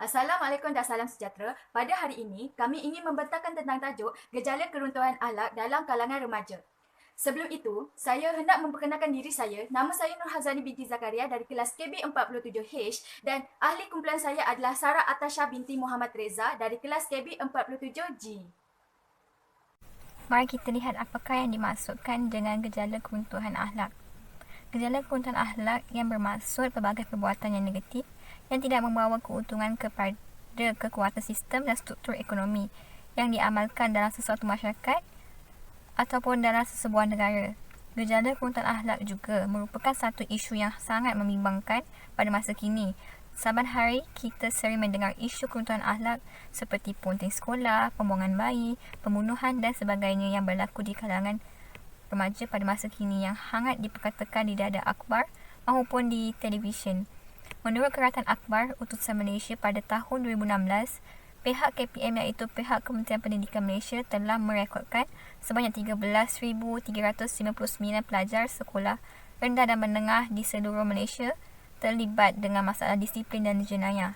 Assalamualaikum dan salam sejahtera. Pada hari ini, kami ingin membentangkan tentang tajuk gejala keruntuhan akhlak dalam kalangan remaja. Sebelum itu, saya hendak memperkenalkan diri saya. Nama saya Nur Hazani binti Zakaria dari kelas KB47H dan ahli kumpulan saya adalah Sarah Atasha binti Muhammad Reza dari kelas KB47G. Mari kita lihat apakah yang dimaksudkan dengan gejala keruntuhan akhlak. Gejala keruntuhan akhlak yang bermaksud pelbagai perbuatan yang negatif yang tidak membawa keuntungan kepada kekuatan sistem dan struktur ekonomi yang diamalkan dalam sesuatu masyarakat ataupun dalam sesebuah negara. Gejala keruntuhan akhlak juga merupakan satu isu yang sangat membimbangkan pada masa kini. Saban hari kita sering mendengar isu keruntuhan akhlak seperti punting sekolah, pembuangan bayi, pembunuhan dan sebagainya yang berlaku di kalangan remaja pada masa kini yang hangat diperkatakan di dada akhbar maupun di televisyen. Menurut Kerajaan Akhbar Utusan Malaysia pada tahun 2016, pihak KPM iaitu pihak Kementerian Pendidikan Malaysia telah merekodkan sebanyak 13,359 pelajar sekolah rendah dan menengah di seluruh Malaysia terlibat dengan masalah disiplin dan jenayah.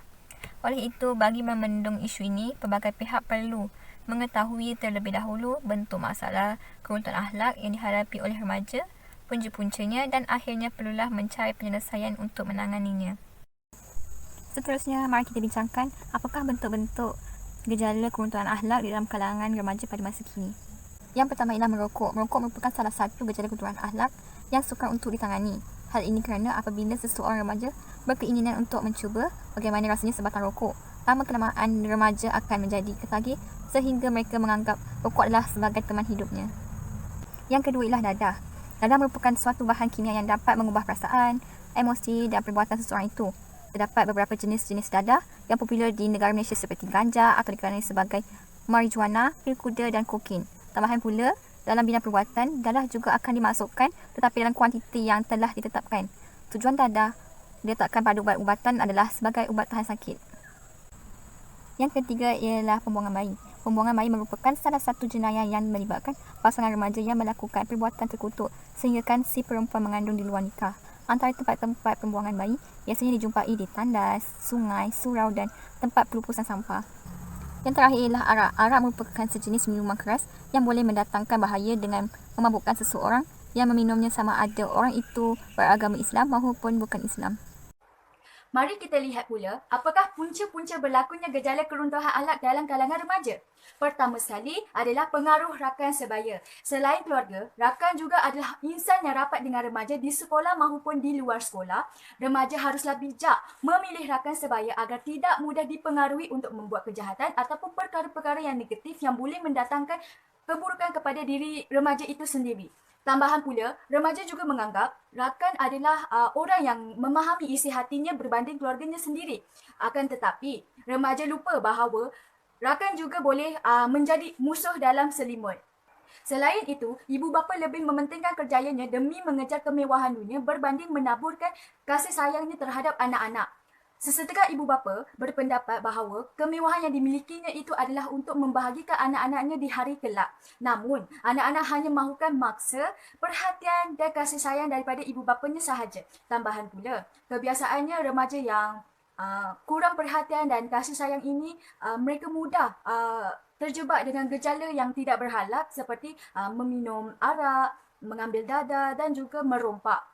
Oleh itu, bagi membendung isu ini, pelbagai pihak perlu mengetahui terlebih dahulu bentuk masalah keruntuhan akhlak yang dihadapi oleh remaja, punca-puncanya dan akhirnya perlulah mencari penyelesaian untuk menanganinya. Seterusnya, mari kita bincangkan apakah bentuk-bentuk gejala keruntuhan akhlak di dalam kalangan remaja pada masa kini. Yang pertama ialah merokok. Merokok merupakan salah satu gejala keruntuhan akhlak yang sukar untuk ditangani. Hal ini kerana apabila seseorang remaja berkeinginan untuk mencuba bagaimana rasanya sebatang rokok, lama-kelamaan remaja akan menjadi ketagih sehingga mereka menganggap rokok adalah sebagai teman hidupnya. Yang kedua ialah dadah. Dadah merupakan suatu bahan kimia yang dapat mengubah perasaan, emosi dan perbuatan seseorang itu. Terdapat beberapa jenis-jenis dadah yang popular di negara Malaysia seperti ganja atau dikenali sebagai marijuana, pil kuda dan kokain. Tambahan pula, dalam bidang perubatan, dadah juga akan dimasukkan tetapi dalam kuantiti yang telah ditetapkan. Tujuan dadah diletakkan pada ubat-ubatan adalah sebagai ubat tahan sakit. Yang ketiga ialah pembuangan bayi. Pembuangan bayi merupakan salah satu jenayah yang melibatkan pasangan remaja yang melakukan perbuatan terkutuk sehinggakan si perempuan mengandung di luar nikah. Antara tempat-tempat pembuangan bayi biasanya dijumpai di tandas, sungai, surau dan tempat pelupusan sampah. Yang terakhir ialah arak. Arak merupakan sejenis minuman keras yang boleh mendatangkan bahaya dengan memabukkan seseorang yang meminumnya sama ada orang itu beragama Islam maupun bukan Islam. Mari kita lihat pula apakah punca-punca berlakunya gejala keruntuhan akhlak dalam kalangan remaja. Pertama sekali adalah pengaruh rakan sebaya. Selain keluarga, rakan juga adalah insan yang rapat dengan remaja di sekolah maupun di luar sekolah. Remaja haruslah bijak memilih rakan sebaya agar tidak mudah dipengaruhi untuk membuat kejahatan ataupun perkara-perkara yang negatif yang boleh mendatangkan keburukan kepada diri remaja itu sendiri. Tambahan pula, remaja juga menganggap rakan adalah orang yang memahami isi hatinya berbanding keluarganya sendiri. Akan tetapi, remaja lupa bahawa rakan juga boleh menjadi musuh dalam selimut. Selain itu, ibu bapa lebih mementingkan kerjayanya demi mengejar kemewahan dunia berbanding menaburkan kasih sayangnya terhadap anak-anak. Sesetengah ibu bapa berpendapat bahawa kemewahan yang dimilikinya itu adalah untuk membahagikan anak-anaknya di hari kelak. Namun, anak-anak hanya mahukan maksa, perhatian dan kasih sayang daripada ibu bapanya sahaja. Tambahan pula, kebiasaannya remaja yang kurang perhatian dan kasih sayang ini, mereka mudah terjebak dengan gejala yang tidak berhalak seperti meminum arak, mengambil dadah dan juga merompak.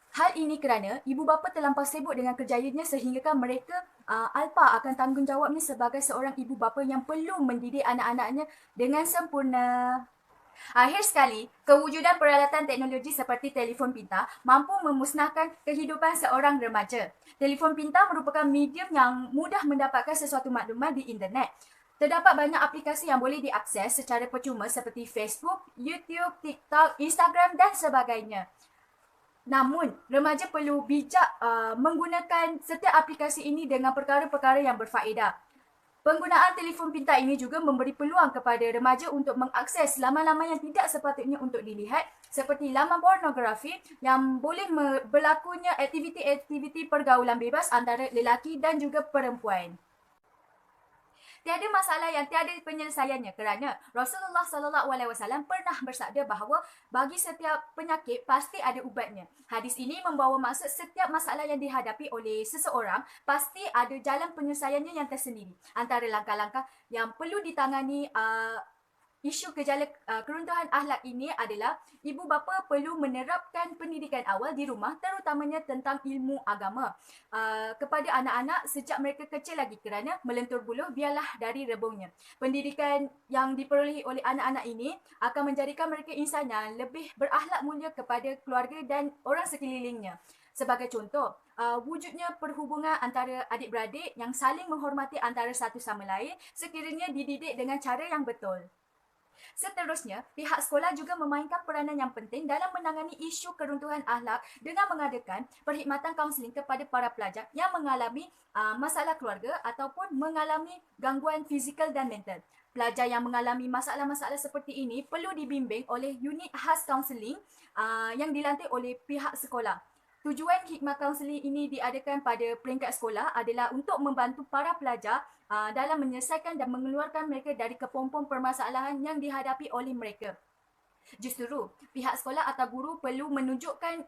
Hal ini kerana ibu bapa terlampau sibuk dengan kerjayanya sehinggakan mereka alpa akan tanggungjawabnya sebagai seorang ibu bapa yang perlu mendidik anak-anaknya dengan sempurna. Akhir sekali, kewujudan peralatan teknologi seperti telefon pintar mampu memusnahkan kehidupan seorang remaja. Telefon pintar merupakan medium yang mudah mendapatkan sesuatu maklumat di internet. Terdapat banyak aplikasi yang boleh diakses secara percuma seperti Facebook, YouTube, TikTok, Instagram dan sebagainya. Namun, remaja perlu bijak menggunakan setiap aplikasi ini dengan perkara-perkara yang berfaedah. Penggunaan telefon pintar ini juga memberi peluang kepada remaja untuk mengakses laman-laman yang tidak sepatutnya untuk dilihat seperti laman pornografi yang boleh berlakunya aktiviti-aktiviti pergaulan bebas antara lelaki dan juga perempuan. Tiada masalah yang tiada penyelesaiannya kerana Rasulullah SAW pernah bersabda bahawa bagi setiap penyakit pasti ada ubatnya. Hadis ini membawa maksud setiap masalah yang dihadapi oleh seseorang pasti ada jalan penyelesaiannya yang tersendiri. Antara langkah-langkah yang perlu ditangani isu gejala keruntuhan akhlak ini adalah ibu bapa perlu menerapkan pendidikan awal di rumah terutamanya tentang ilmu agama kepada anak-anak sejak mereka kecil lagi kerana melentur buluh biarlah dari rebungnya. Pendidikan yang diperolehi oleh anak-anak ini akan menjadikan mereka insan yang lebih berakhlak mulia kepada keluarga dan orang sekelilingnya. Sebagai contoh, wujudnya perhubungan antara adik-beradik yang saling menghormati antara satu sama lain sekiranya dididik dengan cara yang betul. Seterusnya, pihak sekolah juga memainkan peranan yang penting dalam menangani isu keruntuhan akhlak dengan mengadakan perkhidmatan kaunseling kepada para pelajar yang mengalami masalah keluarga ataupun mengalami gangguan fizikal dan mental. Pelajar yang mengalami masalah-masalah seperti ini perlu dibimbing oleh unit khas kaunseling yang dilantik oleh pihak sekolah. Tujuan khidmat kaunseling ini diadakan pada peringkat sekolah adalah untuk membantu para pelajar dalam menyelesaikan dan mengeluarkan mereka dari kepompong permasalahan yang dihadapi oleh mereka. Justru, pihak sekolah atau guru perlu menunjukkan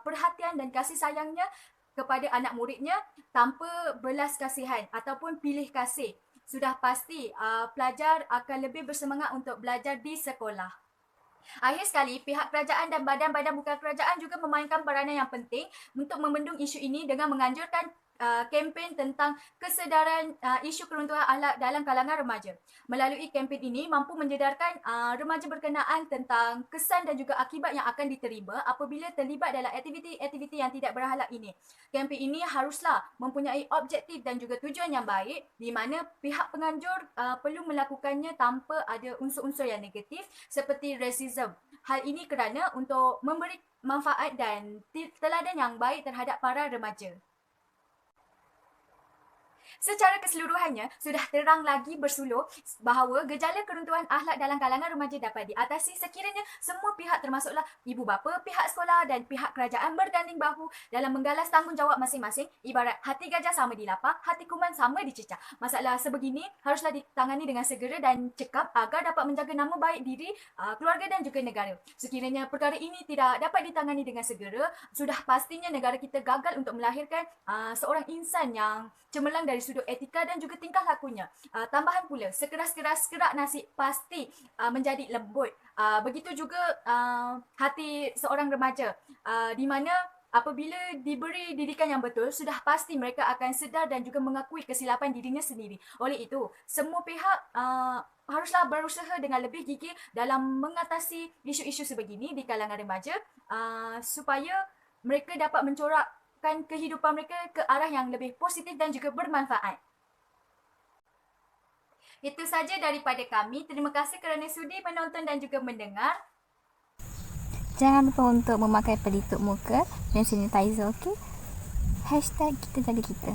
perhatian dan kasih sayangnya kepada anak muridnya tanpa belas kasihan ataupun pilih kasih. Sudah pasti pelajar akan lebih bersemangat untuk belajar di sekolah. Akhir sekali, pihak kerajaan dan badan-badan bukan kerajaan juga memainkan peranan yang penting untuk membendung isu ini dengan menganjurkan kempen tentang kesedaran isu keruntuhan akhlak dalam kalangan remaja. Melalui kempen ini mampu menjedarkan remaja berkenaan tentang kesan dan juga akibat yang akan diterima apabila terlibat dalam aktiviti-aktiviti yang tidak berakhlak ini. Kempen ini haruslah mempunyai objektif dan juga tujuan yang baik di mana pihak penganjur perlu melakukannya tanpa ada unsur-unsur yang negatif seperti rasisme. Hal ini kerana untuk memberi manfaat dan teladan yang baik terhadap para remaja. Secara keseluruhannya, sudah terang lagi bersuluh bahawa gejala keruntuhan akhlak dalam kalangan remaja dapat diatasi sekiranya semua pihak termasuklah ibu bapa, pihak sekolah dan pihak kerajaan berganding bahu dalam menggalas tanggungjawab masing-masing. Ibarat hati gajah sama dilapah, hati kuman sama dicecah. Masalah sebegini haruslah ditangani dengan segera dan cekap agar dapat menjaga nama baik diri, keluarga dan juga negara. Sekiranya perkara ini tidak dapat ditangani dengan segera, sudah pastinya negara kita gagal untuk melahirkan seorang insan yang cemerlang dari sudut etika dan juga tingkah lakunya. Tambahan pula, sekeras-keras kerak nasi pasti menjadi lembut. Begitu juga hati seorang remaja di mana apabila diberi didikan yang betul, sudah pasti mereka akan sedar dan juga mengakui kesilapan dirinya sendiri. Oleh itu, semua pihak haruslah berusaha dengan lebih gigih dalam mengatasi isu-isu sebegini di kalangan remaja supaya mereka dapat mencorakkan kehidupan mereka ke arah yang lebih positif dan juga bermanfaat. Itu saja daripada kami. Terima kasih kerana sudi menonton dan juga mendengar. Jangan lupa untuk memakai pelitup muka dan sanitizer, okey? #kita jaga kita.